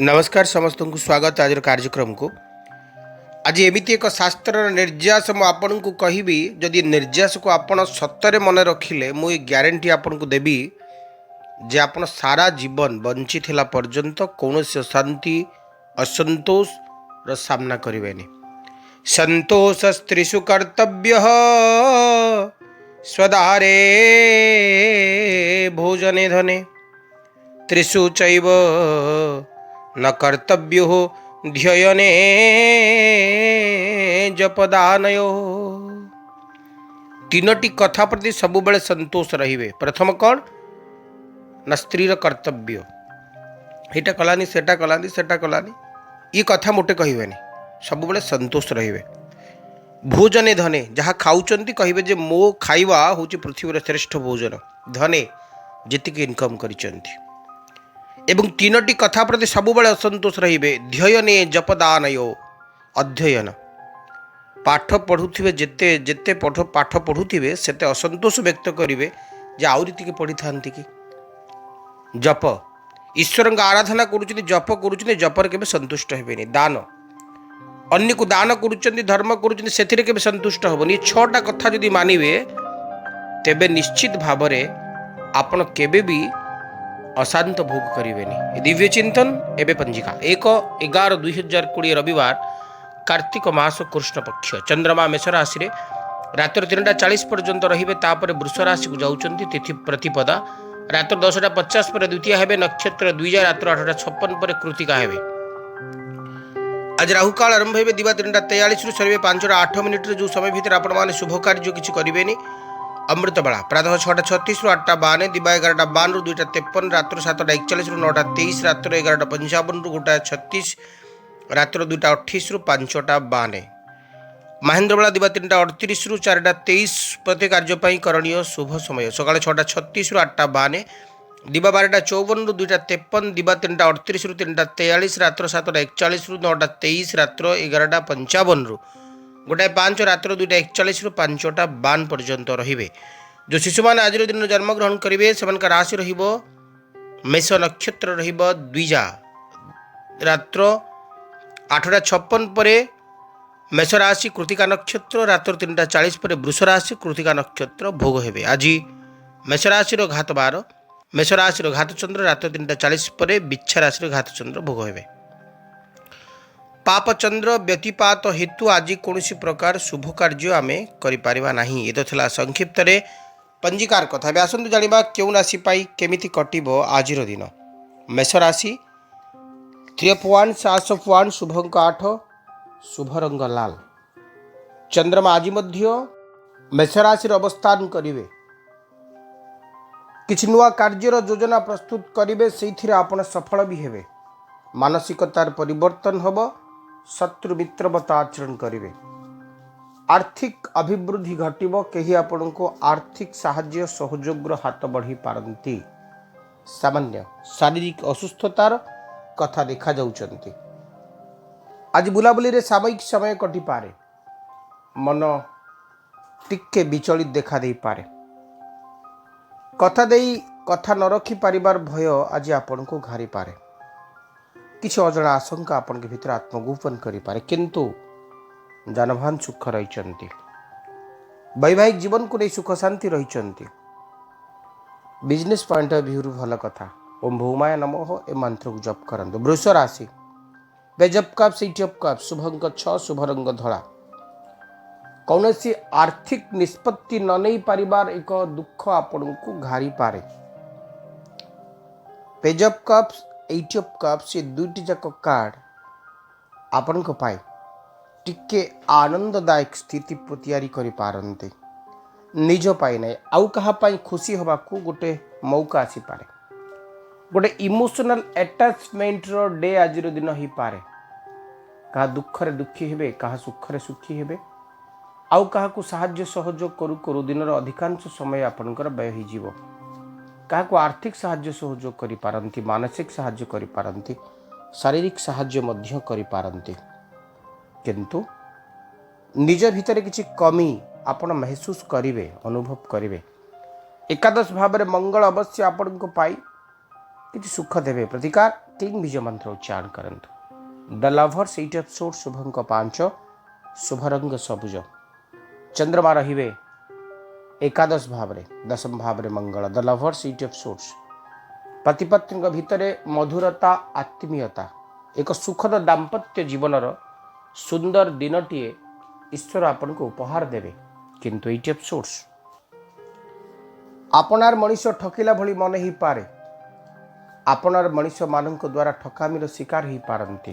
नमस्कार समस्त को स्वागत आज कार्यक्रम को। आज एमती एक शास्त्र निर्यास आपन को कहबी जदि निर्यास को आपण सतरे मन रखिले मुझे ग्यारंटी आपन को देवी जे आपण सारा जीवन बंची थिला पर्यंत कौन शांति असंतोष र सामना करें। संतोष स्त्रीषु कर्तव्य स्वदारे भोजने धने त्रिषु चैव न कर्तव्यो ध्ययने जपदानयो। तीनोटी कथा प्रति सबुबले संतोष रहिबे। प्रथम कौन ना स्त्रीर कर्तव्य, एटा कलानी सेटा कलानी सेटा कलानी ये कथा मोटे कहबेनी, सबुबले संतोष रहिबे। भोजने धने जहाँ खाऊचंती कहबे जे मो खाइबा होची पृथ्वीर श्रेष्ठ भोजन, धने जेतिके इनकम करिचंती। एवं तीनोटी कथा प्रति सबुबले असंतोष रहिबे। ध्ययने जपदानयो, अध्ययन पाठ पढ़ुथिबे, जेते जेते पाठ पढ़ुथिबे सेते असंतोष व्यक्त करिवे जे आउरी तिके पढ़ी थांती कि। जप ईश्वर आराधना करुचंती, जप करुचंती, जपर केबे संतुष्ट हेबेनी। दान अन्य को दान करुचंती, धर्म करुचंती, सेथिरे केबे संतुष्ट हेबोनी। छटा कथा जदि मानिबे तेबे निश्चित भावरे आपण केबे भी अशांत भोग करें। दिव्य चिंतन एवं पंजिका 1/11/2020 रविवार कार्तिक मास कृष्ण पक्ष चंद्रमा मेष राशि रे रात्र 3:40 पर्यंत रहिबे। तापर वृष राशि को जाउचंती। तिथि प्रतिपदा रात्र 10:50 पर द्वितीय हेबे। नक्षत्र द्विजा रात्र 8:56 पर कृतिका हेबे। आज राहुकाल आरंभ हेबे दिवा 3:43 रु सरिबे 5:08 जो समय भीतर आपण माने शुभ कार्य किछि करिवेनी। अमृत बेला प्रातः 6:36 रु 8:52, दिवा 11:52 रु 2:53, रात्र 7:41 रु 9:23, रात्र 11:55 रु 1:36, रात्र 2:28 रु 5:52। महेंद्र बेला दिवा 3:38 रु 4:23 प्रति कार्य करणीय शुभ समय। सकाळ 6:36 रु 8:52, दिवा 12:54 रु 2:53, दिवा 3:38 रु 3:43, रात्र 7:41 रु 9:23, रात्र 11:55 रु 1:05, रात्र 2:41 रु 5:52 पर्यंत रहिबे। जो शिशु मान आज दिन जन्म ग्रहण करेंगे से राशि रहिबो मेष, नक्षत्र रहिबो द्विजा, रात्र 8:56 पर मेष राशि कृतिका नक्षत्र, रात्र 3:40 पर वृष राशि कृतिका नक्षत्र भोग हेबे। आज मेष राशि घात 12, मेष राशि घात चंद्र रात्र 3:40 पर बिच्छा राशि घात चंद्र भोग हेबे। पाप चंद्र व्यतिपात हेतु आज कौन प्रकार शुभ कार्य आम करिपारिबा नाही। ये तो थिला संक्षिप्त रे पंजिकार कथा। बे आसंतु जानिबा केउ राशि पाई केमिति कटिबो आजिर दिन। मेष राशि 3 of Wands, 7 of Wands, शुभ अंक 8, शुभ रंग लाल। चंद्रमा आज मध्य मेष राशि अवस्थान करिवे। किछि नुआ कार्यर योजना प्रस्तुत करिवे, सेइथिरे आपण सफल भी हेबे। मानसिकतार परिवर्तन हबो, शत्रु मित्रवत आचरण करेंगे। आर्थिक अभिवृद्धि घटिबो, कहीं आपण को आर्थिक साहाय्य सहयोग हाथ बढ़ी पारंती। सामान्य शारीरिक असुस्थतार कथा देखा जाउचंती। आज बुलाबुली रे सामयिक समय कटि पारे, मन टिके विचलित देखा दे पारे। कथा देई कथा न रखी पारिबार भय आज आपण को घारी पारे। किसी अजना आशंका आपन के भीतर आत्मगोपन करें, किंतु जानवान सुख रही। वैवाहिक जीवन को नहीं सुख शांति रही। बिजनेस पॉइंट ऑफ व्यू भल कथा। ओम भौमाय नमः ए मंत्र को जप करंतु। वृष राशि बेजप कप सिटी ऑफ कप, शुभ अंक 6, शुभ रंग धला। कौन सी आर्थिक निष्पत्ति न नहीं पारिबार एक दुख आपन को घारी पारे। Page of cups, 8 of Cups, ये दुईटी जाक कार्ड आपण को पाए टिके आनंददायक स्थिति तैयारी करि पारंते। निज पाई नहीं आउ कहा पाई खुशी हवा को गोटे मौका आसी पारे। गोटे इमोशनल अटैचमेंट रो डे आज दिन ही पारे। कहा दुख रे दुखी हेबे, कहा सुख रे सुखी हेबे। आउ कहा को साहाय्य सहयोग करू करू दिन रो अधिकांश समय आपनकर व्यय ही जीवो। क्या आर्थिक साहाय्य सहयोग करि पारंती, मानसिक साहाय्य करि पारंती, शारीरिक साहाय्य मध्य करि पारंती, किंतु निज भितर किछि कमी आपण महसूस करिवे, अनुभव करिवे। एकादश भाव में मंगल अवश्य आपण को पाई କିଛି ସୁଖ ଦେବେ। ପ୍ରତିକାର କ୍ଲିଂ ବିଜୟ ମନ୍ତ୍ର ଉଚ୍ଚାରଣ କରନ୍ତୁ। ଦ ଲଭର୍ସ 8 ଏପିସୋଡ ଶୁଭଙ୍କ 5, ଶୁଭରଙ୍ଗ ସବୁଜ। ଚନ୍ଦ୍ରମା ରହିବେ ଏକାଦଶ ଭାବରେ, ଦଶମ ଭାବରେ ମଙ୍ଗଳ। ଦ ଲଭର୍ସ 8 ଏପିସୋଡ ପତି ପତ୍ନୀଙ୍କ ଭିତରେ ମଧୁରତା, ଆତ୍ମୀୟତା, ଏକ ସୁଖଦ ଦାମ୍ପତ୍ୟ ଜୀବନର ସୁନ୍ଦର ଦିନଟିଏ ଈଶ୍ୱର ଆପଣଙ୍କୁ ଉପହାର ଦେବେ। କିନ୍ତୁ 8 ଏପିସୋଡ ଆପଣାର ମଣିଷ ଠକିଲା ଭଳି ମନେ ହେଇପାରେ। ଆପଣାର ମଣିଷମାନଙ୍କ ଦ୍ୱାରା ଠକାମିର ଶିକାର ହେଇପାରନ୍ତି।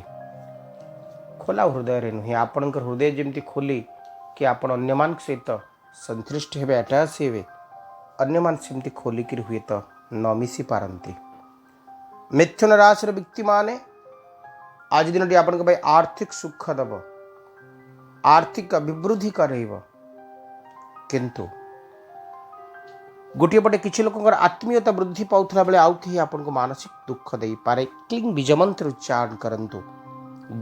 ଖୋଲା ହୃଦୟରେ ନୁହେଁ, ଆପଣଙ୍କର ହୃଦୟ ଯେମିତି ଖୋଲି କି ଆପଣ ଅନ୍ୟମାନଙ୍କ ସହିତ ସନ୍ତୁଷ୍ଟ ହେବେ, ଆଟାଚ୍ ହେବେ, ଅନ୍ୟମାନେ ସେମିତି ଖୋଲିକିରି ହୁଏତ ନ ମିଶି ପାରନ୍ତି। ମିଥୁନ ରାଶିର ବ୍ୟକ୍ତିମାନେ ଆଜି ଦିନଟି ଆପଣଙ୍କ ପାଇଁ ଆର୍ଥିକ ସୁଖ ଦେବ, ଆର୍ଥିକ ଅଭିବୃଦ୍ଧି କରାଇବ। କିନ୍ତୁ ଗୋଟିଏ ପଟେ କିଛି ଲୋକଙ୍କର ଆତ୍ମୀୟତା ବୃଦ୍ଧି ପାଉଥିଲା ବେଳେ ଆଉ କେହି ଆପଣଙ୍କୁ ମାନସିକ ଦୁଃଖ ଦେଇପାରେ। କ୍ଲିଂ ବିଜୟ ମନ୍ତ୍ର ଉଚ୍ଚାରଣ କରନ୍ତୁ।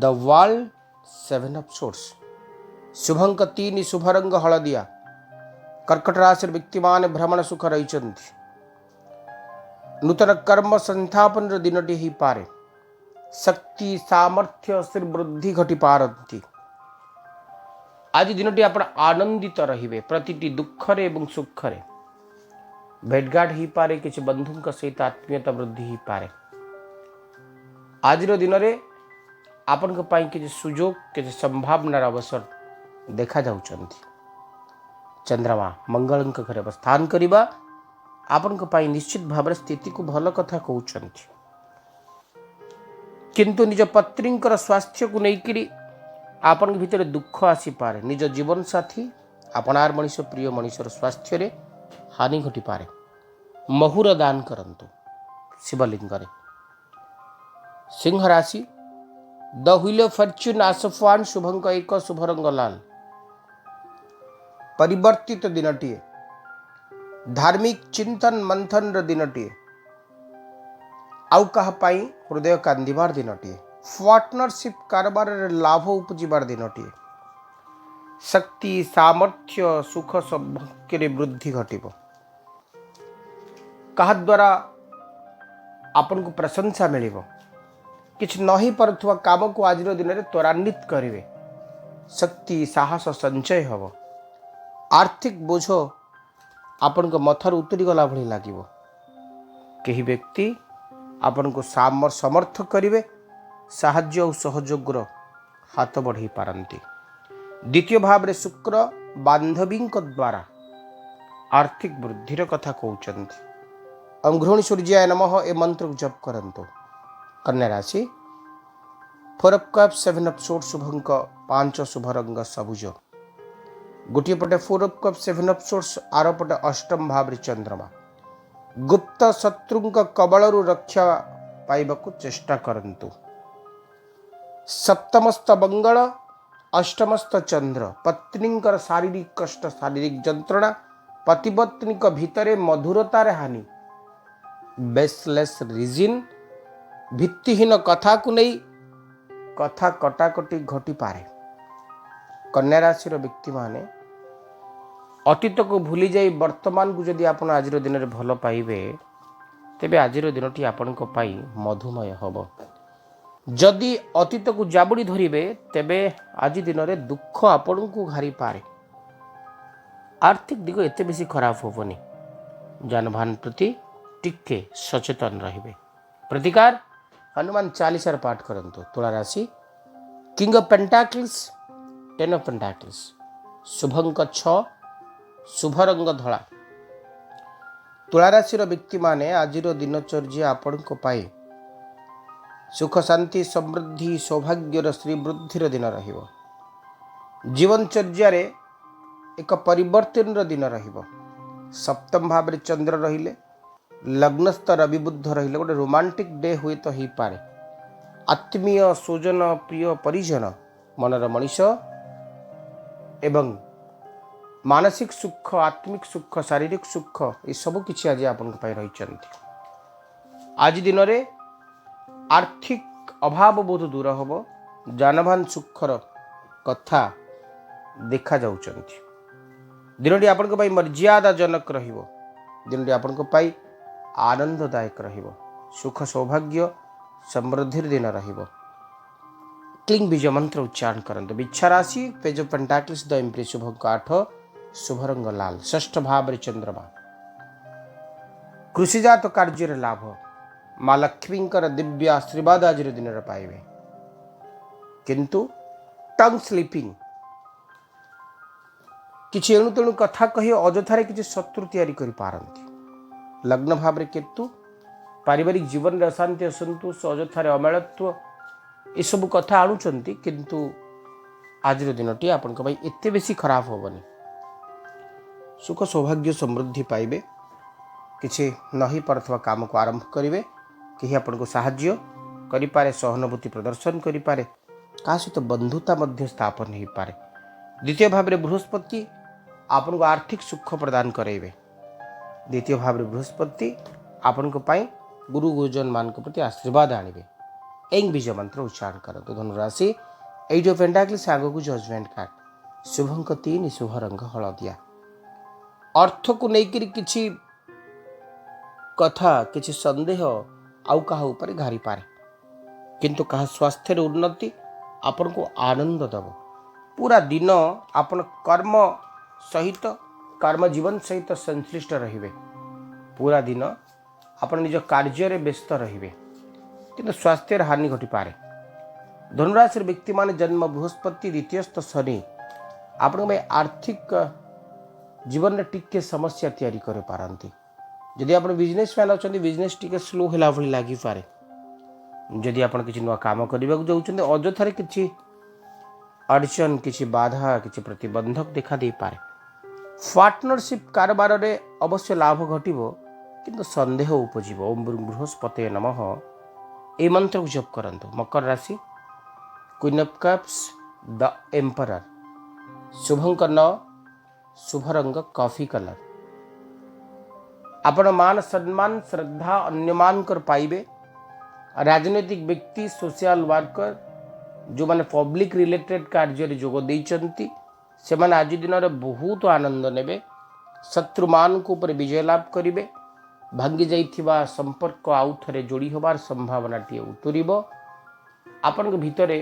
ଦ ୱାର୍ଲ୍ଡ 7 ଅଫ୍ ସୋର୍ସ ଶୁଭଙ୍କ 3, ଶୁଭରଙ୍ଗ ହଳଦିଆ। କର୍କଟ ରାଶିର ବ୍ୟକ୍ତିମାନେ ଭ୍ରମଣ ସୁଖ ରହିଛନ୍ତି। ନୂତନ କର୍ମ ସଂସ୍ଥାପନର ଦିନଟି ହେଇପାରେ। ଶକ୍ତି, ସାମର୍ଥ୍ୟ, ବୃଦ୍ଧି ଘଟିପାରନ୍ତି। ଆଜି ଦିନଟି ଆପଣ ଆନନ୍ଦିତ ରହିବେ। ପ୍ରତିଟି ଦୁଃଖରେ ଏବଂ ସୁଖରେ ଭେଟଘାଟ ହେଇପାରେ। କିଛି ବନ୍ଧୁଙ୍କ ସହିତ ଆତ୍ମୀୟତା ବୃଦ୍ଧି ହେଇପାରେ। ଆଜିର ଦିନରେ ଆପଣଙ୍କ ପାଇଁ କିଛି ସୁଯୋଗ, କିଛି ସମ୍ଭାବନାର ଅବସର ଦେଖାଯାଉଛନ୍ତି। ଚନ୍ଦ୍ରମା ମଙ୍ଗଳଙ୍କ ଘରେ ଅବସ୍ଥାନ କରିବା ଆପଣଙ୍କ ପାଇଁ ନିଶ୍ଚିତ ଭାବରେ ସ୍ଥିତିକୁ ଭଲ କଥା କହୁଛନ୍ତି। କିନ୍ତୁ ନିଜ ପତ୍ନୀଙ୍କର ସ୍ୱାସ୍ଥ୍ୟକୁ ନେଇକରି ଆପଣଙ୍କ ଭିତରେ ଦୁଃଖ ଆସିପାରେ। ନିଜ ଜୀବନସାଥୀ, ଆପଣାର ମଣିଷ, ପ୍ରିୟ ମଣିଷର ସ୍ୱାସ୍ଥ୍ୟରେ ହାନି ଘଟିପାରେ। ମହୁର ଦାନ କରନ୍ତୁ ଶିବଲିଙ୍ଗରେ। ସିଂହ ରାଶି ଦ ହୁଇଲ ଅଫ୍ ଫର୍ଚ୍ୟୁନ ଆସଫୱାନ ଶୁଭଙ୍କ 1, ଶୁଭରଙ୍ଗ ଲାଲ। ପରିବର୍ତ୍ତିତ ଦିନଟିଏ, ଧାର୍ମିକ ଚିନ୍ତନ ମନ୍ଥନର ଦିନଟିଏ, ଆଉ କାହା ପାଇଁ ହୃଦୟ କାନ୍ଦିବାର ଦିନଟିଏ, ପାର୍ଟନରସିପ୍ କାରବାରରେ ଲାଭ ଉପୁଜିବାର ଦିନଟିଏ। ଶକ୍ତି, ସାମର୍ଥ୍ୟ, ସୁଖ ସୌଭାଗ୍ୟରେ ବୃଦ୍ଧି ଘଟିବ। କାହା ଦ୍ୱାରା ଆପଣଙ୍କୁ ପ୍ରଶଂସା ମିଳିବ। କିଛି ନ ହେଇପାରୁଥିବା କାମକୁ ଆଜିର ଦିନରେ ତ୍ୱରାନ୍ୱିତ କରିବେ। ଶକ୍ତି, ସାହସ ସଞ୍ଚୟ ହେବ। ଆର୍ଥିକ ବୋଝ ଆପଣଙ୍କ ମଥାରୁ ଉତୁରିଗଲା ଭଳି ଲାଗିବ। କେହି ବ୍ୟକ୍ତି ଆପଣଙ୍କୁ ସମର୍ଥ କରିବେ। ସାହାଯ୍ୟ ଓ ସହଯୋଗର ହାତ ବଢ଼ାଇ ପାରନ୍ତି। ଦ୍ୱିତୀୟ ଭାବରେ ଶୁକ୍ର ବାନ୍ଧବୀଙ୍କ ଦ୍ୱାରା ଆର୍ଥିକ ବୃଦ୍ଧିର କଥା କହୁଛନ୍ତି। ଅଙ୍ଘ୍ରୁଣୀ ସୂର୍ଯ୍ୟାୟ ନମଃ ଏ ମନ୍ତ୍ରକୁ ଜପ କରନ୍ତୁ। କନ୍ୟା ରାଶି 4 ଅଫ୍ କପ୍ସ 7 ଅଫ୍ ସୋର୍ସ ଶୁଭଙ୍କ 5, ଶୁଭରଙ୍ଗ ସବୁଜ। ଗୋଟିଏ ପଟେ 4 ଅଫ୍ କପ୍ସ 7 ଅଫ୍ ସୋର୍ସ, ଆର ପଟେ ଅଷ୍ଟମ ଭାବରେ ଚନ୍ଦ୍ରମା। ଗୁପ୍ତ ଶତ୍ରୁଙ୍କ କବଳରୁ ରକ୍ଷା ପାଇବାକୁ ଚେଷ୍ଟା କରନ୍ତୁ। ସପ୍ତମସ୍ଥ ମଙ୍ଗଳ, ଅଷ୍ଟମସ୍ଥ ଚନ୍ଦ୍ର। ପତ୍ନୀଙ୍କର ଶାରୀରିକ କଷ୍ଟ, ଶାରୀରିକ ଯନ୍ତ୍ରଣା, ପତିପତ୍ନୀଙ୍କ ଭିତରେ ମଧୁରତାର ହାନି, ବେସଲେସ୍ ରିଜିନ୍, ଭିତ୍ତିହୀନ କଥାକୁ ନେଇ କଥା କଟାକଟି ଘଟିପାରେ। କନ୍ୟା ରାଶିର ବ୍ୟକ୍ତିମାନେ ଅତୀତକୁ ଭୁଲି ଯାଇ ବର୍ତ୍ତମାନକୁ ଯଦି ଆପଣ ଆଜିର ଦିନରେ ଭଲ ପାଇବେ, ତେବେ ଆଜିର ଦିନଟି ଆପଣଙ୍କ ପାଇଁ ମଧୁମୟ ହେବ। ଯଦି ଅତୀତକୁ ଜାବୁଡ଼ି ଧରିବେ, ତେବେ ଆଜି ଦିନରେ ଦୁଃଖ ଆପଣଙ୍କୁ ଘାରିପାରେ। ଆର୍ଥିକ ଦିଗ ଏତେ ବେଶୀ ଖରାପ ହେବନି। ଯାନବାହନ ପ୍ରତି ଟିକେ ସଚେତନ ରହିବେ। ପ୍ରତିକାର ହନୁମାନ ଚାଳିଶାର ପାଠ କରନ୍ତୁ। ତୁଳା ରାଶି କିଙ୍ଗ ଅଫ୍ ପେଣ୍ଟାକ୍ଲସ୍ 10 ଅଫ୍ ପେଣ୍ଟାକ୍ଲସ୍ ଶୁଭଙ୍କ 6, ଶୁଭରଙ୍ଗ ଧଳା। ତୁଳାରାଶିର ବ୍ୟକ୍ତିମାନେ ଆଜିର ଦିନଚର୍ଯ୍ୟା ଆପଣଙ୍କ ପାଇଁ ସୁଖ, ଶାନ୍ତି, ସମୃଦ୍ଧି, ସୌଭାଗ୍ୟର ଶ୍ରୀବୃଦ୍ଧିର ଦିନ ରହିବ। ଜୀବନଚର୍ଯ୍ୟାରେ ଏକ ପରିବର୍ତ୍ତନର ଦିନ ରହିବ। ସପ୍ତମ ଭାବରେ ଚନ୍ଦ୍ର ରହିଲେ, ଲଗ୍ନସ୍ଥ ରବି ବୁଧ ରହିଲେ ଗୋଟେ ରୋମାଣ୍ଟିକ ଡେ ହୁଏତ ହେଇପାରେ। ଆତ୍ମୀୟ, ସ୍ୱଜନ, ପ୍ରିୟ ପରିଜନ, ମନର ମଣିଷ ଏବଂ ମାନସିକ ସୁଖ, ଆତ୍ମିକ ସୁଖ, ଶାରୀରିକ ସୁଖ ଏସବୁ କିଛି ଆଜି ଆପଣଙ୍କ ପାଇଁ ରହିଛନ୍ତି। ଆଜି ଦିନରେ ଆର୍ଥିକ ଅଭାବ ବହୁତ ଦୂର ହେବ। ଯାନବାହନ ସୁଖର କଥା ଦେଖାଯାଉଛନ୍ତି। ଦିନଟି ଆପଣଙ୍କ ପାଇଁ ମର୍ଯ୍ୟାଦାଜନକ ରହିବ। ଦିନଟି ଆପଣଙ୍କ ପାଇଁ ଆନନ୍ଦଦାୟକ ରହିବ। सुख सौभाग्य समृद्धि दिन रहिबो। क्लिंग बीज मंत्र उच्चारण करते। बिच्छा राशि page of pentacles the empress शुभ अंक 8 शुभ रंग लाल षष्ठ भाव चंद्रमा। कृषिजात कार्य लाभ माँ लक्ष्मी दिव्य आशीर्वाद आज दिन पाइबे किंतु टंग स्लीपिंग किसी एणु तेणु कथा कही अजथारे किसी शत्रु तैयारी करि पारंती। लग्न भाव रे केतु पारिवारिक जीवन रे अशांति असंतोष अजथारे अमेलत्व ये सब कथा आणुचंती किंतु आज दिनटी आपण भाई एते बेसी खराब होबनी। सुख सौभाग्य समृद्धि पाइबे किसी नही पारथवा काम को आरंभ करेंगे। कहीं आपन को साहाय्य करिपारे सहानुभूति प्रदर्शन करिपारे का सहित बंधुता मध्य स्थापन हो पारे। द्वितीय भाव में बृहस्पति आपन को आर्थिक सुख प्रदान करेंगे। द्वितीय भाव में बृहस्पति आपन को पाई गुरु गुरुजन मान के प्रति आशीर्वाद आणवे। एंग बीज मंत्र उच्चारण करते। धनुराशि एट ऑफ पेंटाकल्स आगे को जजमेंट कार्ड शुभ अंक 3 शुभ रंग हलदिया। अर्थ को लेकर किसी कथा किसी संदेह आउ कहा ऊपर घारी पारे किंतु कहा स्वास्थ्य उन्नति आपन को आनंद दब। पूरा दिन आपन कर्म सहित कर्म जीवन सहित संश्लिष्ट रहिबे। पूरा दिन आपन निज कार्य रे व्यस्त रहिबे किंतु स्वास्थ्य हानि घटी पारे। धनुराशि व्यक्ति मान जन्म बृहस्पति द्वितीयस्थ शनि आपण में आर्थिक जीवन में टिके समस्या तैयारी कर पारंती। जदि आप बिजनेस मैन अच्छा बिजनेस टी स्लो है लगी पारे। जदि आप किसी नुआ काम करने जाऊँ अजथारे किसी अड़चन किसी बाधा किसी प्रतिबंधक देखा दे पारे। पार्टनरशिप कारोबार रे अवश्य लाभ घटिबो किंतु संदेह उपजीव। ओम बृहस्पते नमः ए मंत्र को जप करंतु। मकर राशि queen of cups the emperor शुभंकर 9 शुभ रंग कॉफी कलर। आपण मान सम्मान श्रद्धा अन्यमान कर पाइबे। राजनैतिक व्यक्ति सोशल वर्कर जो माने पब्लिक रिलेटेड कार्य जोग देइचंती से माने आज दिन रे बहुत आनंद नेबे। शत्रु मान को ऊपर विजय लाभ करिवे। भांगी जाइथिबा संपर्क आउ थरे जोड़ी होबार संभावना टी उतरिबो। आपण के भितरे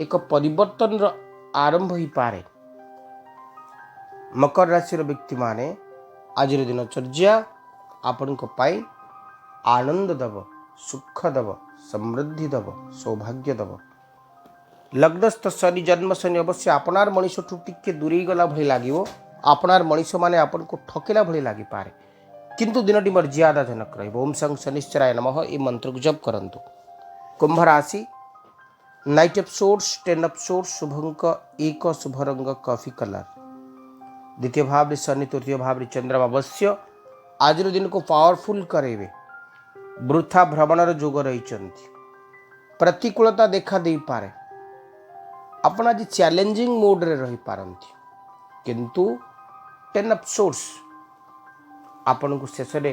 एक परिवर्तन रो आरंभ ही पारे। मकर राशि व्यक्ति माने आज दिनचर्या आपण को पाई आनंद दब सुख दब समृद्धि दब सौभाग्य दब। लग्नस्थ शनि जन्म शनि अवश्य आपनार मनीष टिके दूरे गला भली लागिवो। आपनार मनीष माने आपण को ठकेला भली लागि पारे किंतु दिनटी मर्यादाजनक रहिबो। ओम संग शनिश्चराय नमः ए मंत्र को जप करंतु। कुंभ राशि knight of swords 10 of swords शुभ अंक 1 शुभ रंग कॉफी कलर। द्वितीय भाव रे शनि तृतीय भाव रे चंद्रमा अवश्य आज दिन को पावरफुल करेबे। वृथा भ्रमणर जोग रही प्रतिकूलता देखा दे पारे। आपण आज चैलेंजिंग मोड रे रही पारंती किंतु 10 ऑफ सोर्स आपण को शेष रे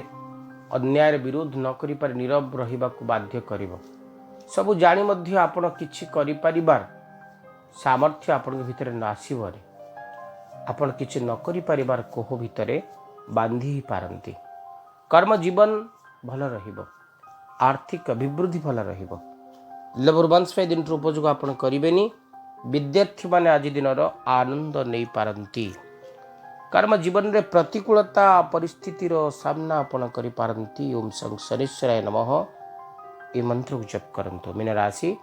अन्याय विरोध न करि पारे नीरव रहिबा को बाध्य करिवो। सब जानी मध्य आपण किछि करि परिबार सामर्थ्य आपण के भितर न आसीबरे। आपण किछि न करि परिबार कोह भितरे बांधी पारंती। कर्म जीवन भल रहिबो। आर्थिक अभिवृद्धि भल रहिबो। लवरवंश पे दिन उपयोग आपण करिवेनी। विद्यार्थी माने आज दिनर आनंद नहीं पारंती। कर्म जीवन रे प्रतिकूलता परिस्थिति रो सामना आपण करि पारंती। ओम संग शनिश्चराय नमः ए मंत्र को जप करंतु। मीन राशि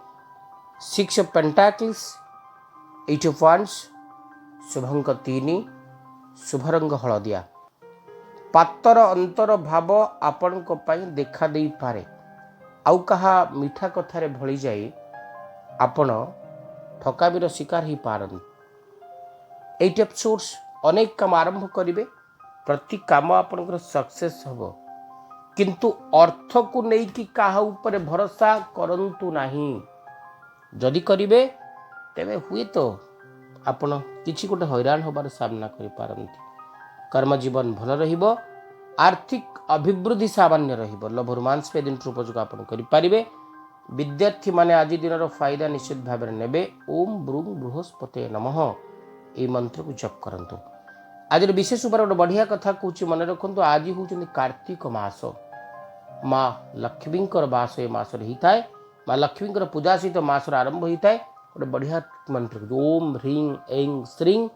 6 ऑफ पेंटाकल्स 8 ऑफ वांड्स शुभ अंक 3 शुभ रंग हलदिया। पातर अंतर भाव आपण को पाई देखा दे पारे। आउ कहा मीठा कथारे भली जाई आपण ठकाबीर शिकार ही पारन। 8 ऑफ सोर्स अनेक काम आरंभ करिवे। प्रति काम आपनकर सक्सेस हबो किंतु अर्थ को नहीं कि काहा ऊपर भरोसा करंतु नहीं। जदि करिवे तेबे हुए तो आपण किछि गोटे हैरान होबार सामना करि पारंती। कर्म जीवन भल रहिबो। आर्थिक अभिवृद्धि सामान्य रहिबो। लभ रोमांस पे दिन उपयोग आपण करि पारिबे। विद्यार्थी माने आज दिनर फायदा निश्चित भाव में नेबे। ओम ब्रूम बृहस्पते नमः ए मंत्र को जप करंतु। आज विशेष उपर गोटे बढ़िया कथा कहूँ मन रखु। आज हूँ कार्तिक मास। माँ लक्ष्मी बास ए मास होता है। माँ लक्ष्मी पूजा सहित मासर आरंभ होता है। गोटे बढ़िया मंत्र ओम ह्रीं ऐं श्रीं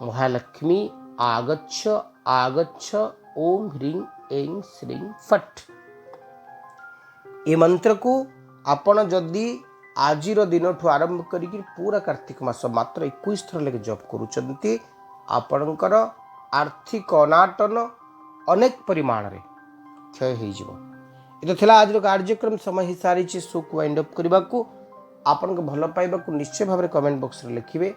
महालक्ष्मी आगच्छ आगच्छ ओम ह्रीं ऐं श्रीं फट। ये मंत्र को आपण जदि आज दिन आरंभ करी पूरा कार्तिक मास मात्र 21 थर लगे जप करुँच आपणकर आर्थिक अनाटन अनेक परिमाण रे क्षय हो तो आज कार्यक्रम समय ही सारी शो को वाइंड अप करने को आपण भल पाइबा निश्चय भाव में कमेंट बॉक्स रे लिखिए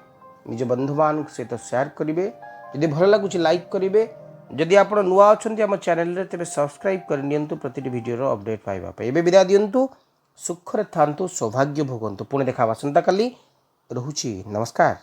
निज बंधु मान सहित शेयर करेंगे जदि भल लगुच लाइक करेंगे जदि आप नुआ अच्छा आम चैनल तेज सब्सक्राइब करनी प्रति वीडियो अपडेट पाइबा एवं विदा दिंतु सुखरे था सौभाग्य भोगंतु पुणी देखा आसंता काली रोची नमस्कार।